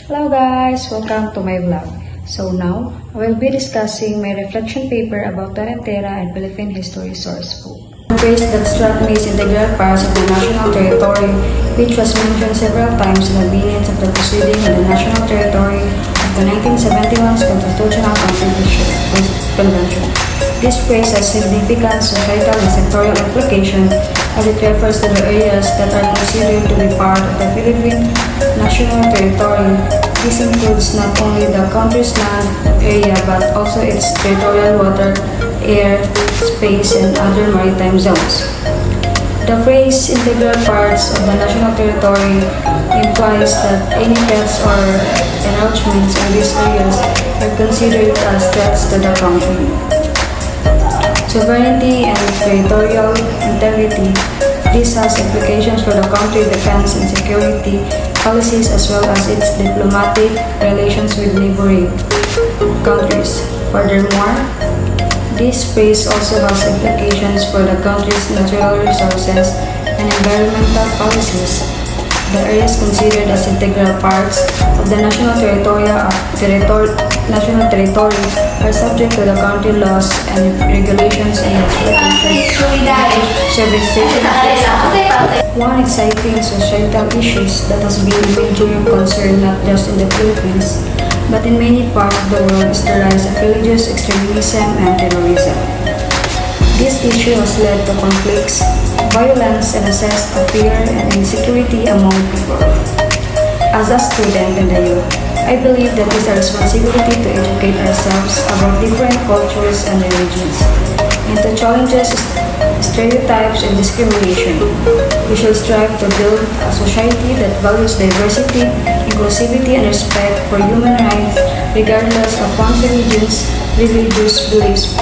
Hello guys! Welcome to my vlog. So now, I will be discussing my reflection paper about Torrentira and Philippine History Sourcebook. The phrase that struck me is integral parts of the national territory, which was mentioned several times in the minutes of the proceeding on the national territory of the 1971 Constitutional Convention. This phrase has significant societal and sectorial implication as it refers to the areas that are considered to be part of the Philippine national territory. This includes not only the country's land area but also its territorial water, air, space, and other maritime zones. The phrase integral parts of the national territory implies that any threats or encroachments in these areas are considered as threats to the country. Sovereignty and territorial integrity. This has implications for the country's defense and security policies as well as its diplomatic relations with neighboring countries. Furthermore, this phrase also has implications for the country's natural resources and environmental policies. The areas considered as integral parts of the national territory are subject to the country laws and regulations and service stations. One exciting societal issue that has been a major concern not just in the Philippines, but in many parts of the world is the rise of religious extremism and terrorism. This issue has led to conflicts, violence, and a sense of fear and insecurity among people. As a student and a youth, I believe that it is our responsibility to educate ourselves about different cultures and religions, and to challenge stereotypes and discrimination. We should strive to build a society that values diversity, inclusivity, and respect for human rights, regardless of one's religious beliefs.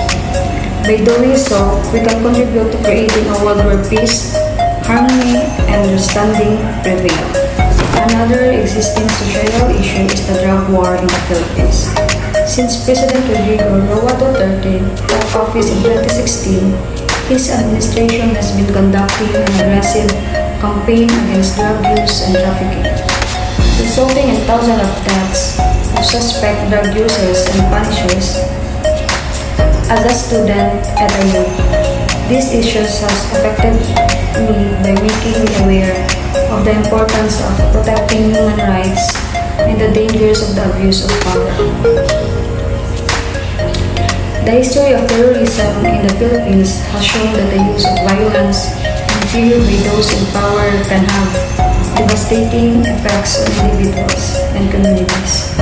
By doing so, we can contribute to creating a world where peace, harmony, and understanding prevail. Another existing societal issue is the drug war in the Philippines. Since President Rodrigo Roa Duterte took office in 2016, his administration has been conducting an aggressive campaign against drug use and trafficking, resulting in thousands of deaths of suspect drug users and punishers. As a student at a youth, these issues has affected me by making me aware of the importance of protecting human rights and the dangers of the abuse of power. The history of terrorism in the Philippines has shown that the use of violence and fear by those in power can have devastating effects on individuals and communities.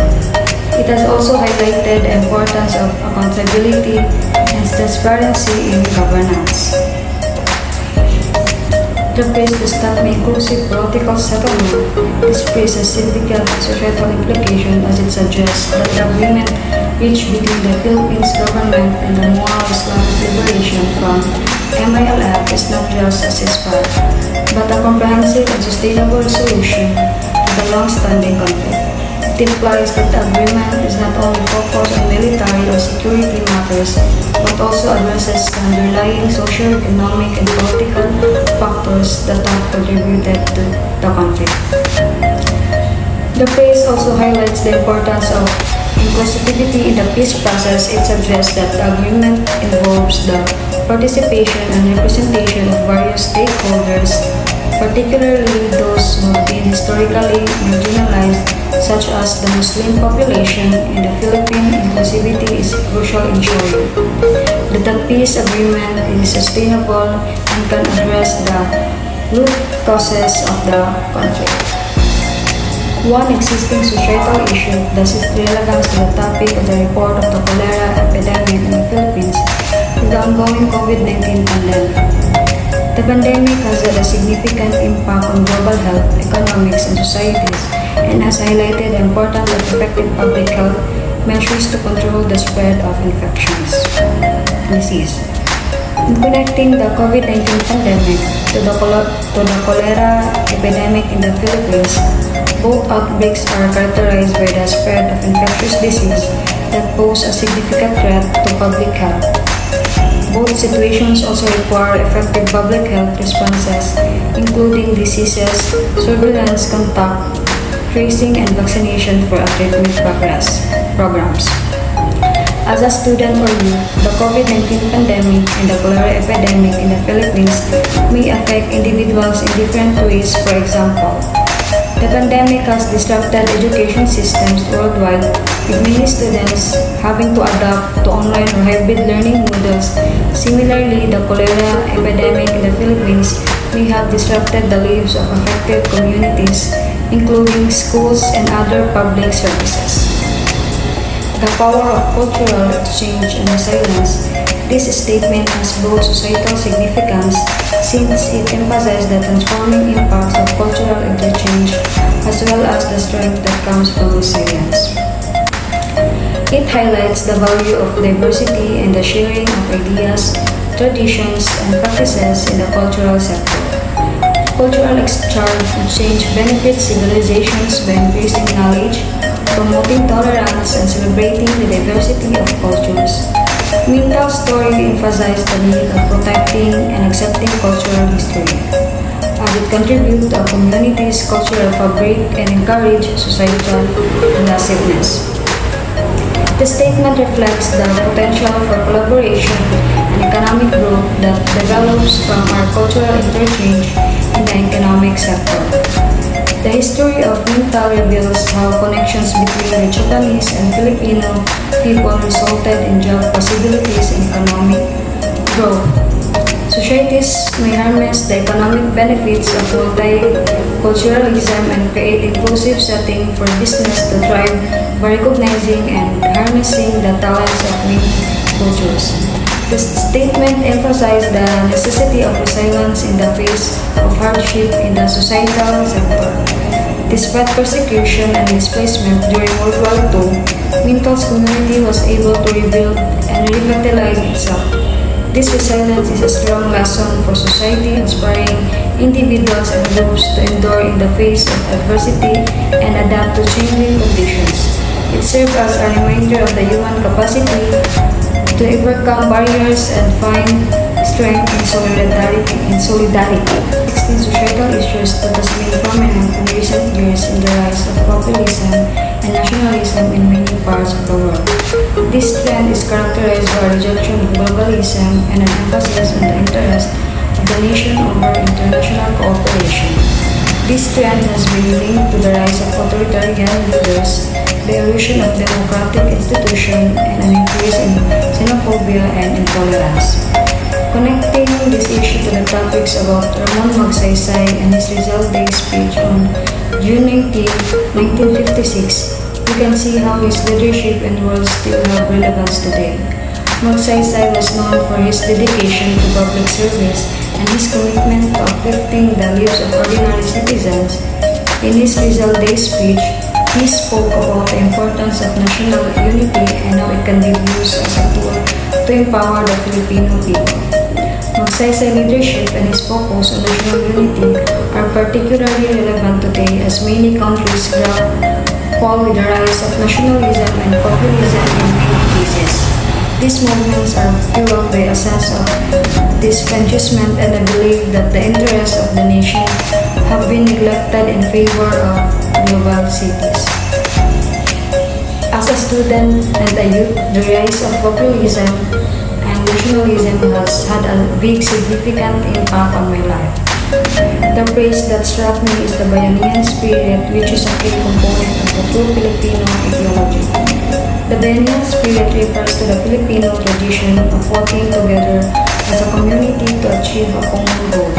It has also highlighted the importance of accountability and transparency in governance. The phrase to stop inclusive political settlement. This phrase has significant societal implication as it suggests that the agreement reached between the Philippines government and the Muaw Islamic Liberation Front (MILF) is not just a ceasefire, but a comprehensive and sustainable solution to the long-standing conflict. It implies that the agreement is not only focused on military or security matters, but also addresses the underlying social, economic, and political factors that have contributed to the conflict. The phrase also highlights the importance of inclusivity in the peace process. It suggests that the agreement involves the participation and representation of various stakeholders, particularly those who have been historically marginalized, such as the Muslim population in the Philippines. Inclusivity is crucial in ensuring that the peace agreement is sustainable and can address the root causes of the conflict. One existing societal issue that is relevant to the topic of the report of the cholera epidemic in the Philippines is the ongoing COVID-19 pandemic. The pandemic has had a significant impact on global health, economics, and societies, and has highlighted the importance of effective public health measures to control the spread of infections disease. In connecting the COVID-19 pandemic to the cholera epidemic in the Philippines, both outbreaks are characterized by the spread of infectious disease that pose a significant threat to public health. Both situations also require effective public health responses, including diseases, surveillance, contact tracing, and vaccination for treatment programs. As a student or youth, the COVID-19 pandemic and the cholera epidemic in the Philippines may affect individuals in different ways. For example, the pandemic has disrupted education systems worldwide, with many students having to adapt to online or hybrid learning models. Similarly, the cholera epidemic in the Philippines may have disrupted the lives of affected communities, including schools and other public services. The power of cultural exchange and resilience. This statement has both societal significance since it emphasizes the transforming impacts of cultural interchange as well as the strength that comes from resilience. It highlights the value of diversity and the sharing of ideas, traditions, and practices in the cultural sector. Cultural exchange benefits civilizations by increasing knowledge, promoting tolerance, and celebrating the diversity of cultures. Mental story emphasizes the need of protecting and accepting cultural history, as it contributes to a community's cultural fabric and encourage societal inclusiveness. The statement reflects the potential for collaboration and economic growth that develops from our cultural interchange in the economic sector. The history of Mintal reveals how connections between the Japanese and Filipino people resulted in job possibilities and economic growth. Societies may harness the economic benefits of multiculturalism and create inclusive setting for business to thrive by recognizing and harnessing the talents of many cultures. The statement emphasized the necessity of resilience in the face of hardship in the societal sector. Despite persecution and displacement during World War II, Mintal's community was able to rebuild and revitalize itself. This resilience is a strong lesson for society, inspiring individuals and groups to endure in the face of adversity and adapt to changing conditions. It serves as a reminder of the human capacity to overcome barriers and find strength in solidarity. 16 societal issues that has been prominent in recent years in the rise of populism and nationalism in many parts of the world. This trend is characterized by a rejection of globalism and an emphasis on the interest of the nation over international cooperation. This trend has been linked to the rise of authoritarian leaders, the erosion of democratic institutions, and an increase in xenophobia and intolerance. Connecting this issue to the topics about Ramon Magsaysay and his Rizal Day speech on June 19, 1956, you can see how his leadership and role still have relevance today. Magsaysay was known for his dedication to public service and his commitment to uplifting the lives of ordinary citizens. In his Rizal Day speech, he spoke about the importance of national unity and how it can be used as a tool to empower the Filipino people. Magsaysay leadership and his focus on national unity are particularly relevant today as many countries grapple with the rise of nationalism and populism in many cases. These movements are fueled by a sense of disenfranchisement and a belief that the interests of the nation have been neglected in favor of global cities. As a student and a youth, the rise of populism and nationalism has had a big significant impact on my life. The phrase that struck me is the Bayanihan spirit, which is a key component of the true Filipino ideology. The Bayanihan spirit refers to the Filipino tradition of working together as a community to achieve a common goal.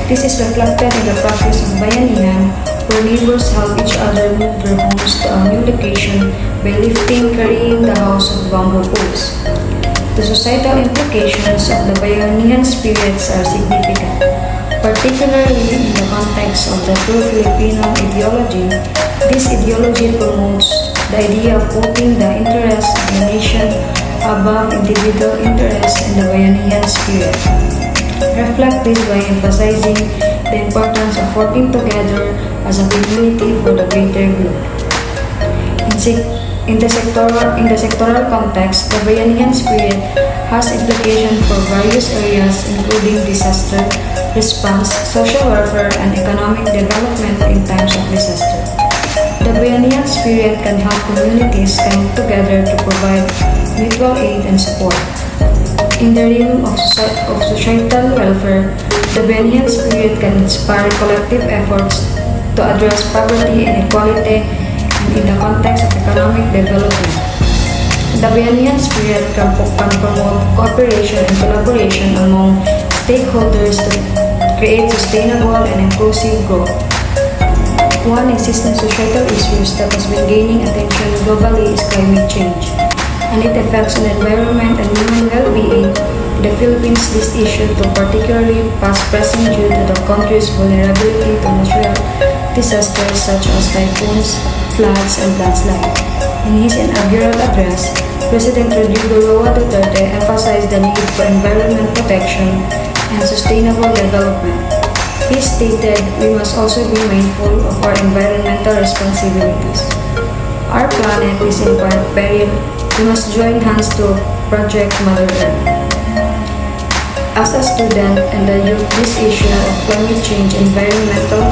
This is reflected in the practice of Bayanihan, where neighbors help each other move their homes to a new location by carrying the house of bamboo poles. The societal implications of the Bayanihan spirits are significant, particularly in the context of the true Filipino ideology. This ideology promotes the idea of putting the interests of the nation above individual interests, and the Bayanihan spirit reflect this by emphasizing the importance of working together as a community for the greater good. In the sectoral context, the Bayanihan spirit has implications for various areas including disaster response, social welfare, and economic development in times of disaster. The biennial spirit can help communities come together to provide mutual aid and support. In the realm of societal welfare, the biennial spirit can inspire collective efforts to address poverty and inequality in the context of economic development. The biennial spirit can promote cooperation and collaboration among stakeholders to create sustainable and inclusive growth. One existing societal issue that has been gaining attention globally is climate change and its effects on the environment and human well-being. The Philippines this issue to particularly past-pressing due to the country's vulnerability to natural disasters such as typhoons, floods, and landslides. In his inaugural address, President Rodrigo Roa Duterte emphasized the need for environment protection and sustainable development. He stated we must also be mindful of our environmental responsibilities. Our planet is in peril. We must join hands to Project Mother Earth. As a student and a youth, this issue of climate change and environmental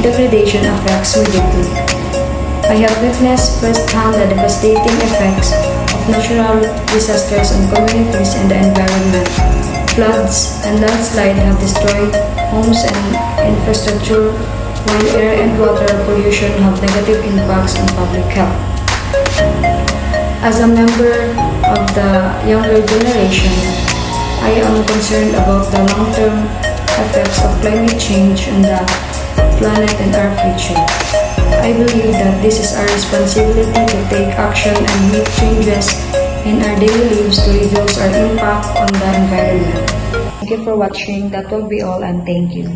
degradation affects me deeply. I have witnessed firsthand the devastating effects of natural disasters on communities and the environment. Floods and landslides have destroyed homes and infrastructure, while air and water pollution have negative impacts on public health. As a member of the younger generation, I am concerned about the long-term effects of climate change on the planet and our future. I believe that this is our responsibility to take action and make changes in our daily lives to reduce our impact on the environment. Thank you for watching. That will be all, and thank you.